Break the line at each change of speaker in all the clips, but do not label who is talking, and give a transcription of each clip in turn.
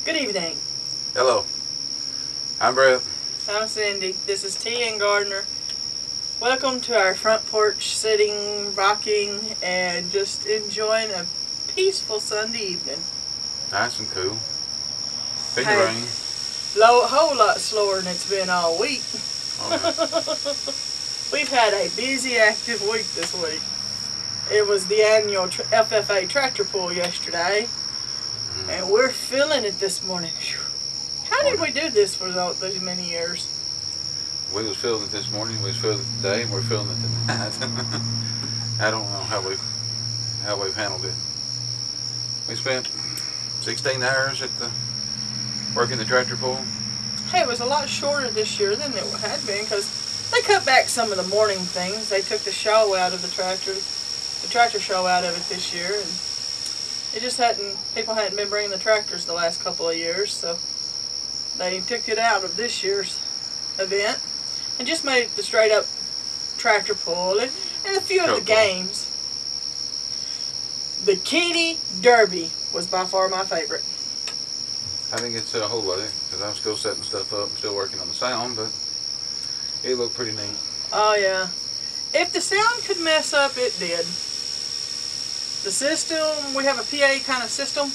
Good evening.
Hello. I'm Brett.
I'm Cindy. This is T and Gardner. Welcome to our front porch, sitting, rocking, and just enjoying a peaceful Sunday evening.
Nice and cool. Big
Hey.
rain.
A whole lot slower than it's been all week.
Oh, yeah.
We've had a busy, active week this week. It was the annual FFA Tractor Pull yesterday, and we're feeling it this morning. Whew. How did we do this for those many years?
We was feeling it this morning, we was feeling it today, and we're feeling it tonight. I don't know how we've handled it. We spent 16 hours working the tractor pull.
Hey, it was a lot shorter this year than it had been because they cut back some of the morning things. They took the show out of the tractor show out of it this year, and people hadn't been bringing the tractors the last couple of years, so they took it out of this year's event and just made it the straight up tractor pull and a few of the games. The Kitty Derby was by far my favorite.
I didn't get to see a whole lot of it because I'm still setting stuff up and still working on the sound, but it looked pretty neat.
Oh yeah. If the sound could mess up, it did. The system, we have a PA kind of system.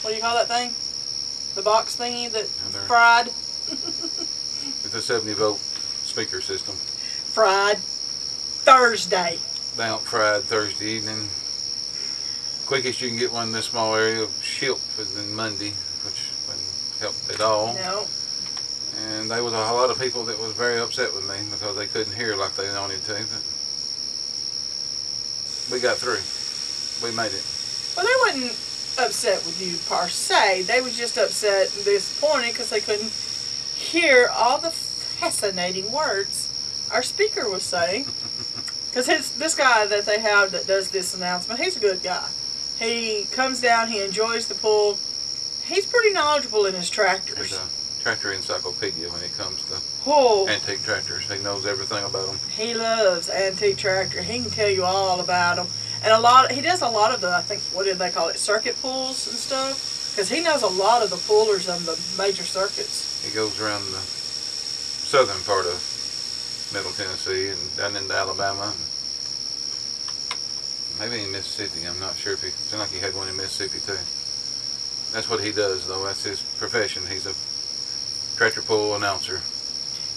What do you call that thing? The box thingy that fried.
It's a 70-volt speaker system.
Fried Thursday.
Down fried Thursday evening. Quickest you can get one in this small area shipped within Monday, which wouldn't help at all.
No.
And there was a lot of people that was very upset with me because they couldn't hear like they wanted to. But we got through. We made it.
Well, they wasn't upset with you per se. They was just upset and disappointed because they couldn't hear all the fascinating words our speaker was saying. Because this guy that they have that does this announcement, he's a good guy. He comes down, he enjoys the pull. He's pretty knowledgeable in his tractors.
There's a tractor encyclopedia when it comes to antique tractors. He knows everything about them.
He loves antique tractor. He can tell you all about them. And he does a lot of the, I think, what did they call it, circuit pulls and stuff? Because he knows a lot of the pullers on the major circuits.
He goes around the southern part of Middle Tennessee and down into Alabama. Maybe in Mississippi. I'm not sure if it seemed like he had one in Mississippi too. That's what he does though. That's his profession. He's a tractor pull announcer.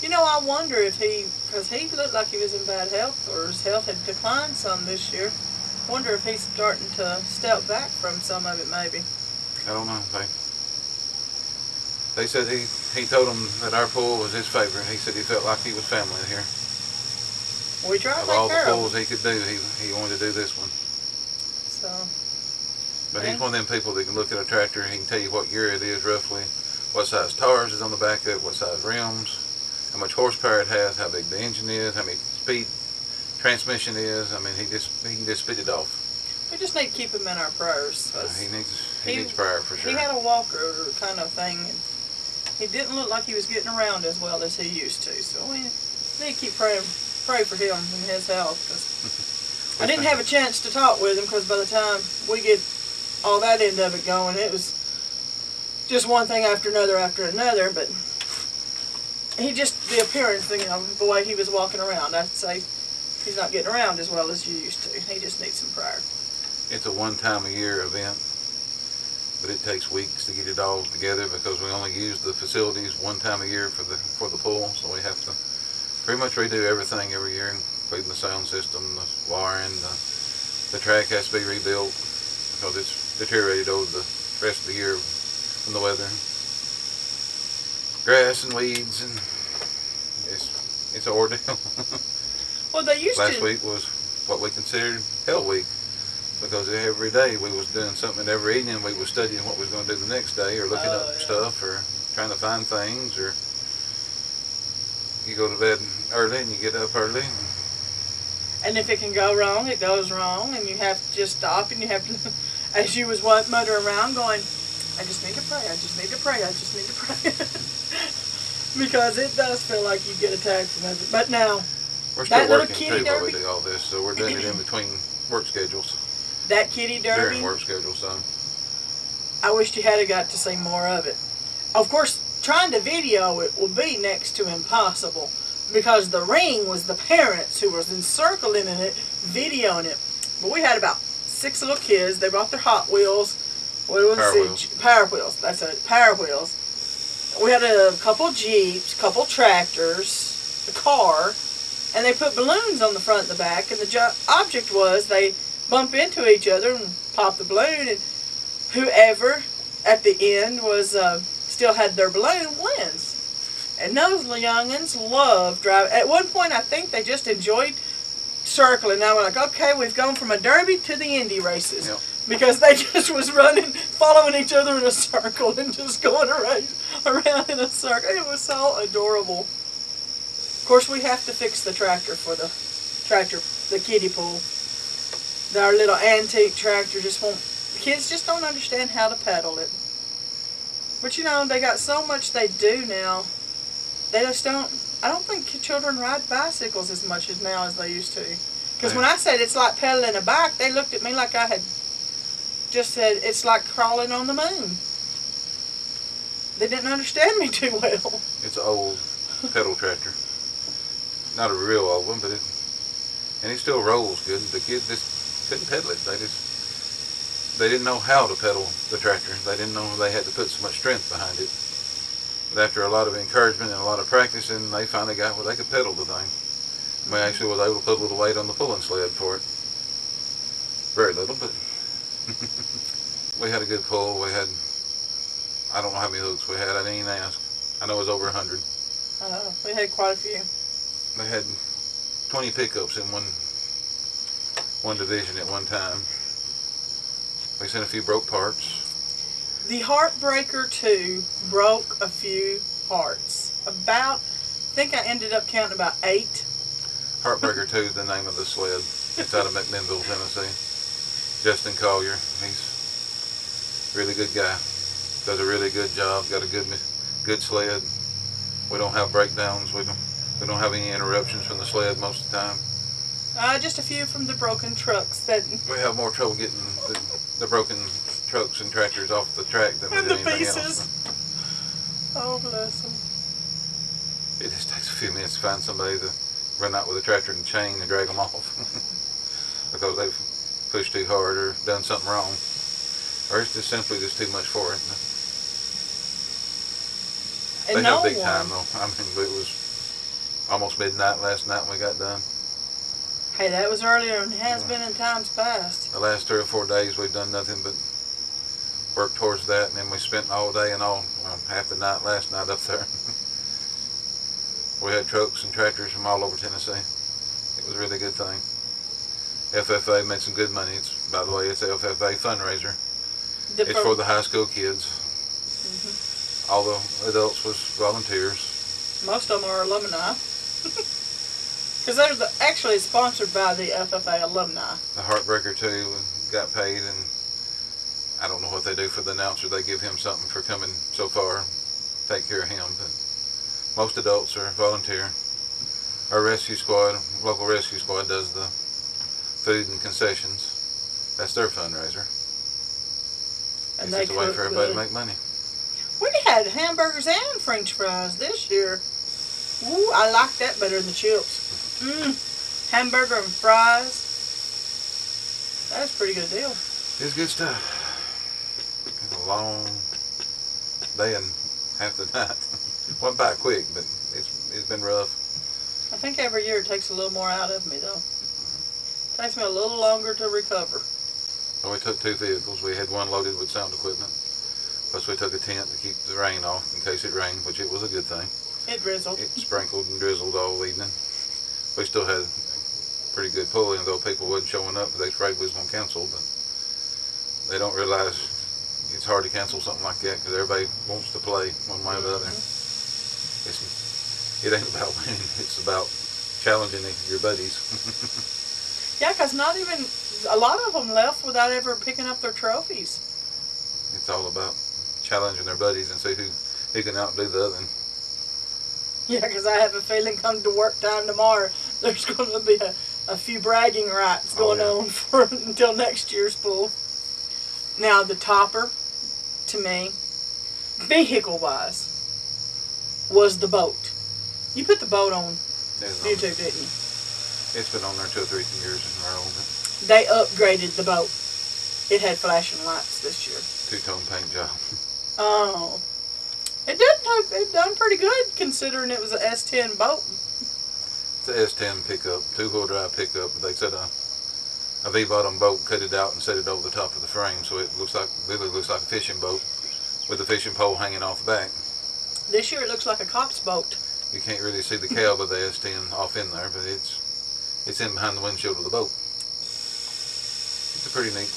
You know, I wonder if because he looked like he was in bad health, or his health had declined some this year. Wonder if he's starting to step back from some of it maybe.
I don't know. They said he told them that our pull was his favorite. He said he felt like he was family here.
We tried to
take care of all the
him.
pulls he could do, he wanted to do this one.
So.
But he's one of them people that can look at a tractor and he can tell you what year it is roughly, what size tires is on the back of it, what size rims, how much horsepower it has, how big the engine is, how many speed transmission is. I mean, he can just spit it off.
We just need to keep him in our prayers.
He needs prayer for sure.
He had a walker kind of thing, and he didn't look like he was getting around as well as he used to. So we need to keep pray for him and his health. Cause I didn't have a chance to talk with him because by the time we get all that end of it going, it was just one thing after another. But the appearance, the way he was walking around, I'd say he's not getting around as well as you used to. He just needs some prayer.
It's a one-time-a-year event, but it takes weeks to get it all together because we only use the facilities one time a year for the pull, so we have to pretty much redo everything every year, including the sound system, the wiring, the track has to be rebuilt because it's deteriorated over the rest of the year from the weather. Grass and weeds, and it's an ordeal.
Well, they used
Last week was what we considered hell week because every day we was doing something, and every evening we was studying what we was going to do the next day, or looking up stuff, or trying to find things, or you go to bed early and you get up early.
And if it can go wrong, it goes wrong, and you have to just stop, and you have to, as you was muttering around going, I just need to pray, I just need to pray, I just need to pray. Because it does feel like you get attacked from everything. But now,
we're still working too while
derby,
we do all this, so we're doing it in between work schedules.
That kitty derby.
During work schedules, so.
I wished you had got to see more of it. Of course, trying to video it will be next to impossible because the ring was the parents who was encircling in it, videoing it. But we had about 6 little kids. They brought their Hot Wheels. What was
Power
it?
Wheels.
Power Wheels. That's it. Power Wheels. We had a couple Jeeps, couple tractors, a car, and they put balloons on the front and the back. And the object was they bump into each other and pop the balloon, and whoever at the end was still had their balloon wins. And those youngins loved driving. At one point, I think they just enjoyed circling. Now we're like, okay, we've gone from a derby to the Indy races.
Yep.
Because they just was running, following each other in a circle and just going around in a circle. It was so adorable. Of course, we have to fix the tractor for the kiddie pool. Our little antique tractor just won't, the kids just don't understand how to pedal it. But you know, they got so much they do now. They just don't, I don't think children ride bicycles as much as now as they used to. Because when I said it's like pedaling a bike, they looked at me like I had just said it's like crawling on the moon. They didn't understand me too well.
It's an old pedal tractor. Not a real old one, but and it still rolls good. The kids just couldn't pedal it. They didn't know how to pedal the tractor. They didn't know they had to put so much strength behind it. But after a lot of encouragement and a lot of practicing, they finally got where they could pedal the thing. We actually was able to put a little weight on the pulling sled for it. Very little, but we had a good pull. We had, I don't know how many hooks we had. I didn't even ask. I know it was over 100.
We had quite a few.
They had 20 pickups in one division at one time. We sent a few broke parts.
The Heartbreaker 2 broke a few hearts. I think I ended up counting about 8.
Heartbreaker 2 is the name of the sled. It's out of McMinnville, Tennessee. Justin Collier, he's a really good guy. Does a really good job. Got a good sled. We don't have breakdowns. We don't have any interruptions from the sled most of the time.
Just a few from the broken trucks that.
We have more trouble getting the broken trucks and tractors off the track than we
and
do
the
anything
pieces.
else.
Oh, bless them.
It just takes a few minutes to find somebody to run out with a tractor and chain and drag them off because they've pushed too hard or done something wrong, or it's just simply just too much for it.
And
they
no
have big
one.
time though. I mean, it was almost midnight last night when we got done.
Hey, that was earlier and has been in times past.
The last 3 or 4 days we've done nothing but work towards that, and then we spent all day and half the night last night up there. We had trucks and tractors from all over Tennessee. It was a really good thing. FFA made some good money. By the way, it's a FFA fundraiser. It's for the high school kids. Mm-hmm. All the adults was volunteers.
Most of them are alumni. Because they're actually sponsored by the FFA alumni.
The Heartbreaker 2 got paid, and I don't know what they do for the announcer. They give him something for coming so far, take care of him. But most adults are volunteer. Our rescue squad, local rescue squad, does the food and concessions. That's their fundraiser.
And
it's just a way for everybody to make money.
We had hamburgers and French fries this year. Ooh, I like that better than the chips. Hamburger and fries. That's a pretty good deal.
It's good stuff. It's a long day and half the night. Went by quick, but it's been rough.
I think every year it takes a little more out of me, though. Takes me a little longer to recover.
So we took 2 vehicles. We had one loaded with sound equipment. Plus we took a tent to keep the rain off in case it rained, which it was a good thing.
It drizzled.
It sprinkled and drizzled all evening. We still had pretty good pulling, though people wasn't showing up. They afraid we was going to cancel, but they don't realize it's hard to cancel something like that because everybody wants to play one way or the other. It ain't about winning. It's about challenging your buddies.
Yeah, because not even, a lot of them left without ever picking up their trophies.
It's all about challenging their buddies and see who can outdo the other.
Yeah, because I have a feeling come to work time tomorrow, there's going to be a few bragging rights going on for until next year's pool. Now, the topper, to me, vehicle-wise, was the boat. You put the boat on YouTube, didn't you?
It's been on there 2 or 3 years in a row. But
they upgraded the boat. It had flashing lights this year.
2-tone paint job.
Oh. It done pretty good considering it was an S10 boat.
It's an S10 pickup, 2-wheel drive pickup. They said a V-bottom boat, cut it out and set it over the top of the frame, so it really looks like a fishing boat with the fishing pole hanging off the back.
This year it looks like a cop's boat.
You can't really see the cab of the S10 off in there, but it's in behind the windshield of the boat. It's a pretty neat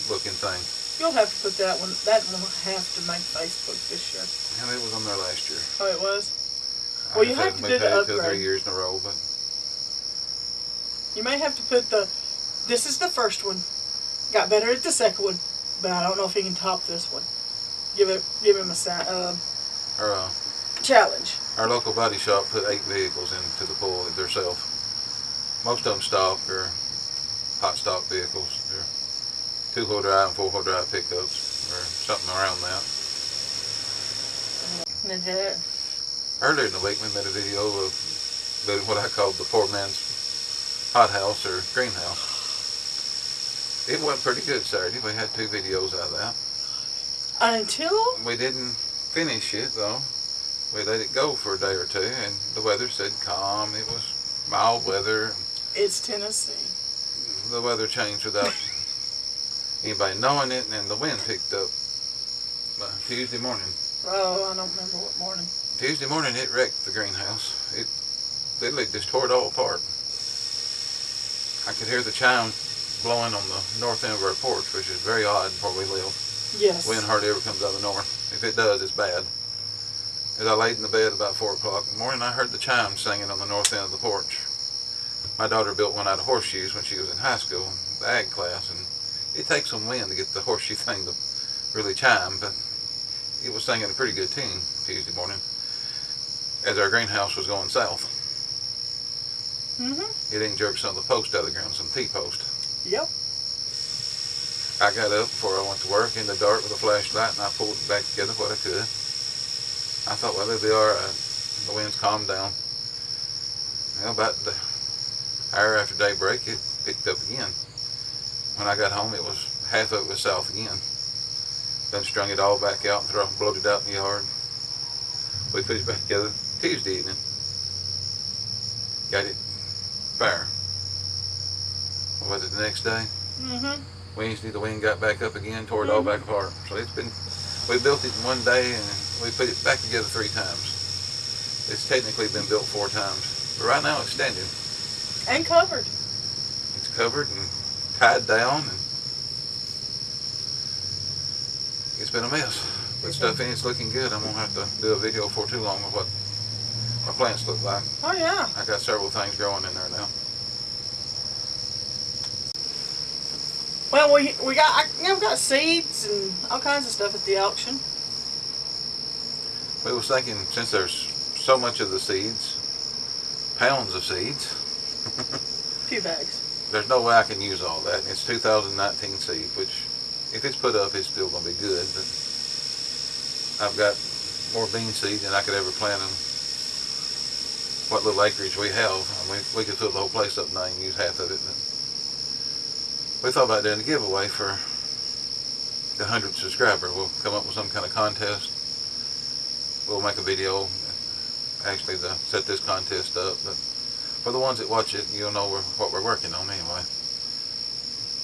looking thing.
You'll have to put that one. That one will have to make Facebook this year.
And it was on there last year.
Oh, it was? Well, you have to do the upgrade.
2 or 3 years in a row, but
you may have to put the. This is the first one. Got better at the second one, but I don't know if he can top this one. Give him a challenge.
Our local body shop put 8 vehicles into the pool themselves. Most of them stock or hot stock vehicles. They're 2-wheel drive and 4-wheel drive pickups or something around that. Earlier in the week we made a video of what I called the poor man's hothouse or greenhouse. It went pretty good Saturday. We had 2 videos out of that.
Until?
We didn't finish it though. We let it go for a day or 2 and the weather said calm. It was mild weather.
It's Tennessee.
The weather changed without anybody knowing it, and the wind picked up Tuesday morning.
Oh, I don't remember what morning.
Tuesday morning it wrecked the greenhouse. It literally just tore it all apart. I could hear the chime blowing on the north end of our porch, which is very odd where we live.
Yes.
Wind hardly ever comes out of the north. If it does, it's bad. As I laid in the bed about 4 o'clock in the morning, I heard the chimes singing on the north end of the porch. My daughter built one out of horseshoes when she was in high school, the ag class, and it takes some wind to get the horseshoe thing to really chime, but it was singing a pretty good tune Tuesday morning as our greenhouse was going south.
Mm-hmm.
It didn't jerk some of the post out of the ground, some T-post.
Yep.
I got up before I went to work in the dark with a flashlight, and I pulled it back together what I could. I thought, well, it'll be all right. The wind's calmed down. Well, about the hour after daybreak, it picked up again. When I got home, it was half of it was south again. Then strung it all back out and blowed it out in the yard. We put it back together Tuesday evening. Got it fire. What was it, the next day?
Mm-hmm.
Wednesday, the wind got back up again, tore it all back apart. So we built it in one day and we put it back together 3 times. It's technically been built 4 times. But right now it's standing.
And covered.
It's covered and tied down, and it's been a mess. But stuff in it's looking good. I'm going to have to do a video for too long of what my plants look like.
Oh yeah.
I got several things growing in there now.
Well, we got we got seeds and all kinds of stuff at the auction.
We was thinking, since there's so much of the seeds, pounds of seeds,
A few bags.
there's no way I can use all that. And it's 2019 seed, which if it's put up, it's still going to be good. But I've got more bean seed than I could ever plant in what little acreage we have. I mean, we could fill the whole place up now and use half of it. But we thought about doing a giveaway for the 100th subscriber. We'll come up with some kind of contest. We'll make a video actually to set this contest up. But for the ones that watch it, you'll know what we're working on anyway.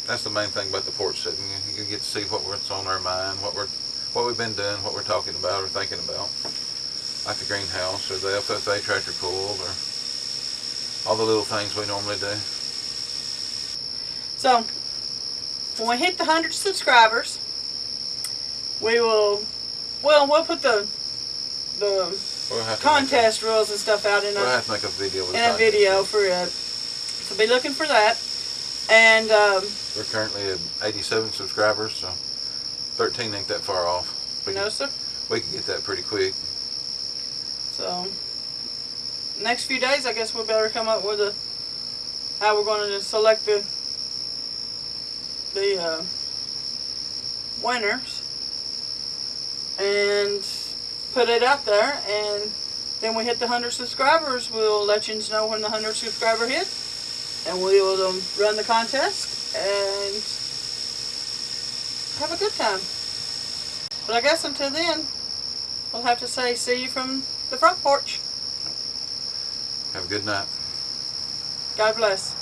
That's the main thing about the porch sitting. You get to see what's on our mind, what we've been doing, what we're talking about or thinking about, like the greenhouse or the FFA Tractor Pull or all the little things we normally do.
So when we hit the 100 subscribers, we'll put the contest rules and stuff out in
We'll have to make a video with
a video for it. So be looking for that. And
we're currently at 87 subscribers, so 13 ain't that far off.
No, sir.
We can get that pretty quick.
So next few days, I guess we better come up with how we're going to select the winners. and put it out there, and then we hit the 100 subscribers. We'll let you know when the 100 subscriber hit, and we will run the contest and have a good time. But I guess until then, we'll have to say see you from the front porch.
Have a good night.
God bless.